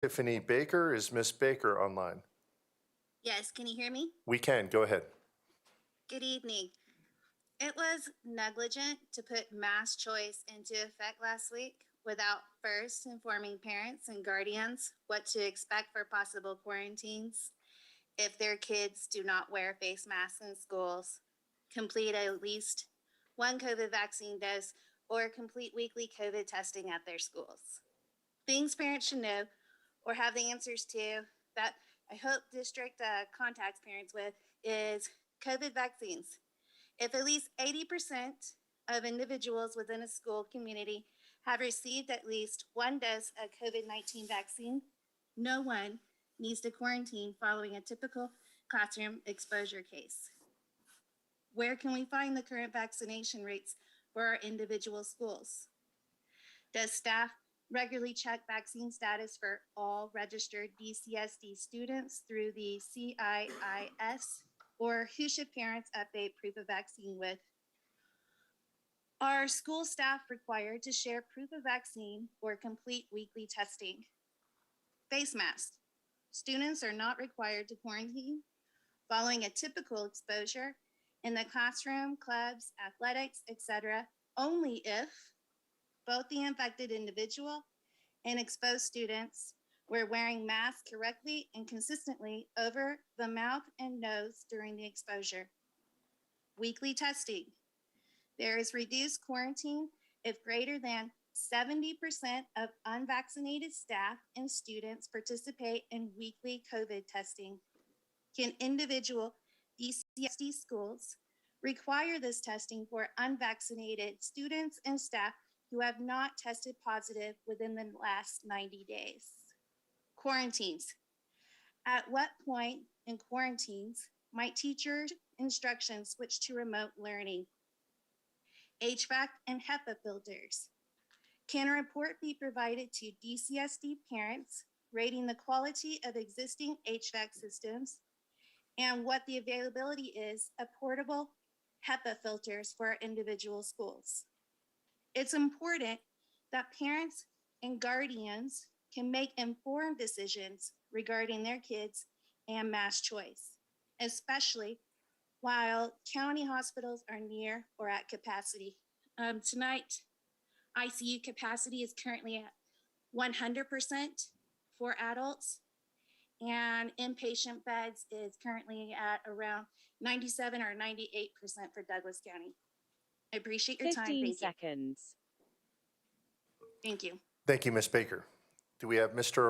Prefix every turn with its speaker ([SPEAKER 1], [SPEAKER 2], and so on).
[SPEAKER 1] Tiffany Baker. Is Miss Baker online?
[SPEAKER 2] Yes, can you hear me?
[SPEAKER 1] We can. Go ahead.
[SPEAKER 2] Good evening. It was negligent to put mass choice into effect last week without first informing parents and guardians what to expect for possible quarantines if their kids do not wear face masks in schools, complete at least one COVID vaccine dose, or complete weekly COVID testing at their schools. Things parents should know or have the answers to that I hope district contacts parents with is COVID vaccines. If at least 80% of individuals within a school community have received at least one dose of COVID-19 vaccine, no one needs to quarantine following a typical classroom exposure case. Where can we find the current vaccination rates for our individual schools? Does staff regularly check vaccine status for all registered DCSD students through the CIIS? Or who should parents update proof of vaccine with? Are school staff required to share proof of vaccine or complete weekly testing? Face masks. Students are not required to quarantine following a typical exposure in the classroom, clubs, athletics, etc., only if both the infected individual and exposed students were wearing masks correctly and consistently over the mouth and nose during the exposure. Weekly testing. There is reduced quarantine if greater than 70% of unvaccinated staff and students participate in weekly COVID testing. Can individual DCSD schools require this testing for unvaccinated students and staff who have not tested positive within the last 90 days? Quarantines. At what point in quarantines might teachers' instructions switch to remote learning? HVAC and HEPA filters. Can a report be provided to DCSD parents rating the quality of existing HVAC systems and what the availability is of portable HEPA filters for our individual schools? It's important that parents and guardians can make informed decisions regarding their kids and mass choice, especially while county hospitals are near or at capacity. Tonight, ICU capacity is currently at 100% for adults, and inpatient beds is currently at around 97 or 98% for Douglas County. I appreciate your time.
[SPEAKER 3] 15
[SPEAKER 2] Thank you.
[SPEAKER 3] seconds.
[SPEAKER 2] Thank you.
[SPEAKER 1] Thank you, Miss Baker. Do we have Mr.